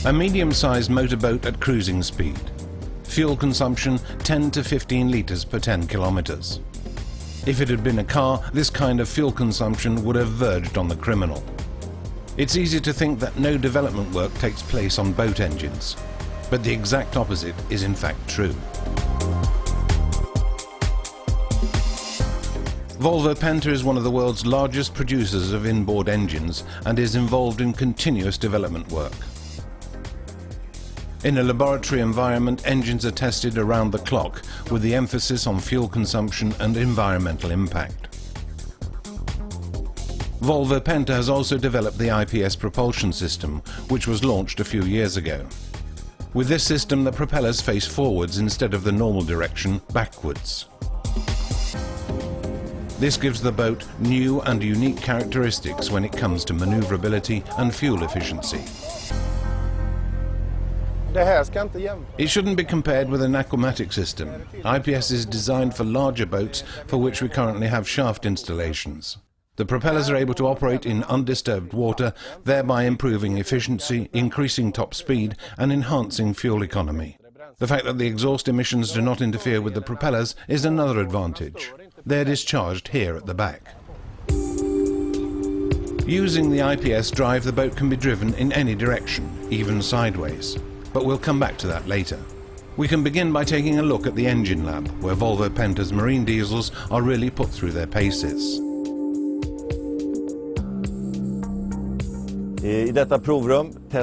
A medium-sized motorboat at cruising speed. Fuel consumption 10 to 15 litres per 10 kilometres. If it had been a car, this kind of fuel consumption would have verged on the criminal. It's easy to think that no development work takes place on boat engines, but the exact opposite is in fact true. Volvo Penta is one of the world's largest producers of inboard engines and is involved in continuous development work. In a laboratory environment, engines are tested around the clock with the emphasis on fuel consumption and environmental impact. Volvo Penta has also developed the IPS propulsion system, which was launched a few years ago. With this system, the propellers face forwards instead of the normal direction, backwards. This gives the boat new and unique characteristics when it comes to maneuverability and fuel efficiency. It shouldn't be compared with an aquamatic system. IPS is designed for larger boats for which we currently have shaft installations. The propellers are able to operate in undisturbed water, thereby improving efficiency, increasing top speed and enhancing fuel economy. The fact that the exhaust emissions do not interfere with the propellers is another advantage. They're discharged here at the back. Using the IPS drive, the boat can be driven in any direction, even sideways. But we'll come back to that later. We can begin by taking a look at the engine lab, where Volvo Penta's marine diesels are really put through their paces.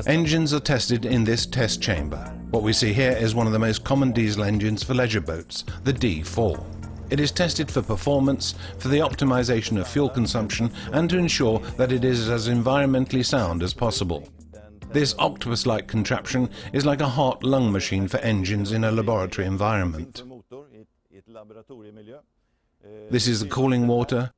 Engines are tested in this test chamber. What we see here is one of the most common diesel engines for leisure boats, the D4. It is tested for performance, for the optimization of fuel consumption, and to ensure that it is as environmentally sound as possible. This octopus-like contraption is like a heart-lung machine for engines in a laboratory environment. This is the cooling water,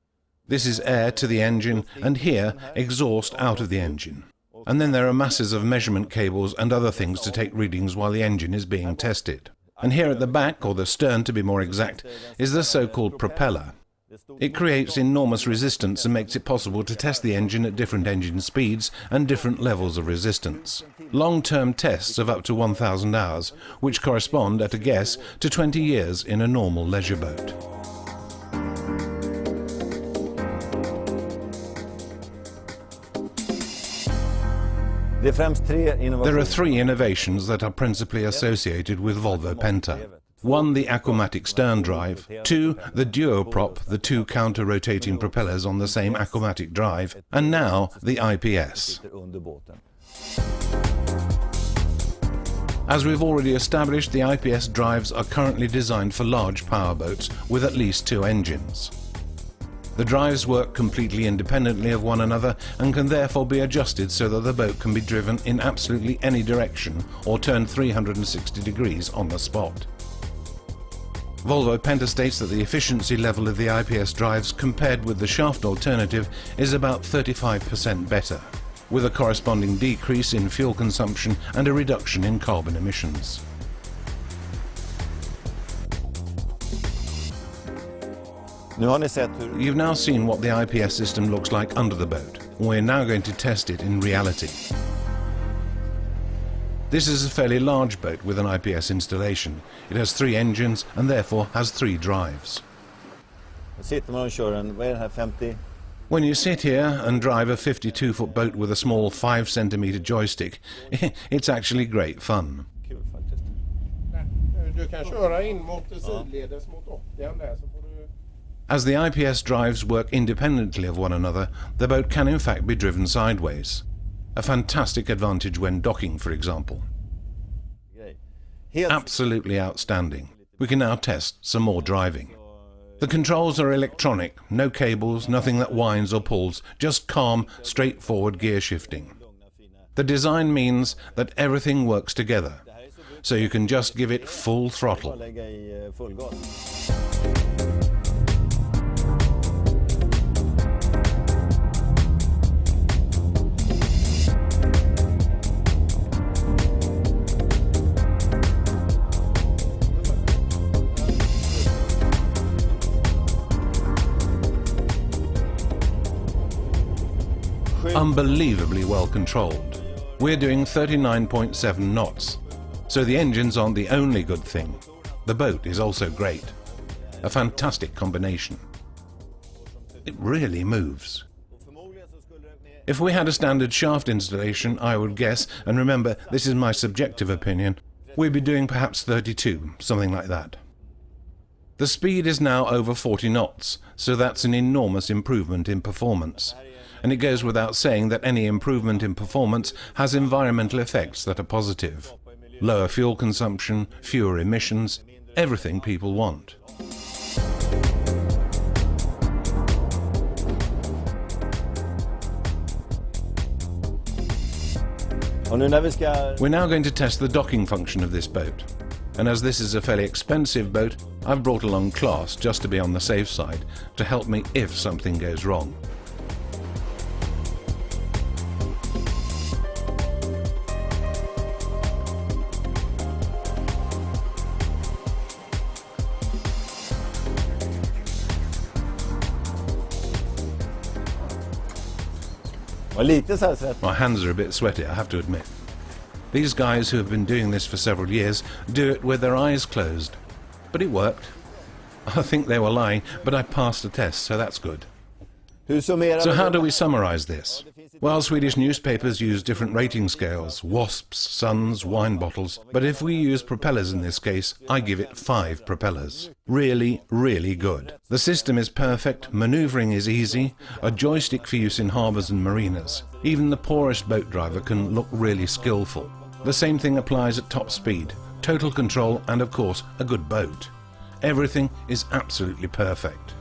this is air to the engine, and here, exhaust out of the engine. And then there are masses of measurement cables and other things to take readings while the engine is being tested. And here at the back, or the stern to be more exact, is the so-called propeller. It creates enormous resistance and makes it possible to test the engine at different engine speeds and different levels of resistance. Long-term tests of up to 1,000 hours, which correspond, at a guess, to 20 years in a normal leisure boat. There are three innovations that are principally associated with Volvo Penta. 1, the aquamatic stern drive. 2, the duoprop, the two counter-rotating propellers on the same aquamatic drive. And now, the IPS. As we've already established, the IPS drives are currently designed for large powerboats with at least 2 engines. The drives work completely independently of one another and can therefore be adjusted so that the boat can be driven in absolutely any direction or turned 360 degrees on the spot. Volvo Penta states that the efficiency level of the IPS drives compared with the shaft alternative is about 35% better, with a corresponding decrease in fuel consumption and a reduction in carbon emissions. You've now seen what the IPS system looks like under the boat. We're now going to test it in reality. This is a fairly large boat with an IPS installation. It has 3 engines and therefore has 3 drives. When you sit here and drive a 52-foot boat with a small 5-centimeter joystick, it's actually great fun. As the IPS drives work independently of one another, the boat can in fact be driven sideways. A fantastic advantage when docking, for example. Absolutely outstanding. We can now test some more driving. The controls are electronic, no cables, nothing that whines or pulls, just calm, straightforward gear shifting. The design means that everything works together, so you can just give it full throttle. Unbelievably well controlled. We're doing 39.7 knots, so the engines aren't the only good thing. The boat is also great. A fantastic combination. It really moves. If we had a standard shaft installation, I would guess, and remember, this is my subjective opinion, we'd be doing perhaps 32, something like that. The speed is now over 40 knots, so that's an enormous improvement in performance. And it goes without saying that any improvement in performance has environmental effects that are positive. Lower fuel consumption, fewer emissions, everything people want. We're now going to test the docking function of this boat. And as this is a fairly expensive boat, I've brought along Class just to be on the safe side, to help me if something goes wrong. My hands are a bit sweaty, I have to admit. These guys who have been doing this for several years do it with their eyes closed. But it worked. I think they were lying, but I passed the test, so that's good. So how do we summarize this? Well, Swedish newspapers use different rating scales, wasps, suns, wine bottles, but if we use propellers in this case, I give it 5 propellers. Really, really good. The system is perfect, manoeuvring is easy, a joystick for use in harbours and marinas. Even the poorest boat driver can look really skillful. The same thing applies at top speed, total control and of course a good boat. Everything is absolutely perfect.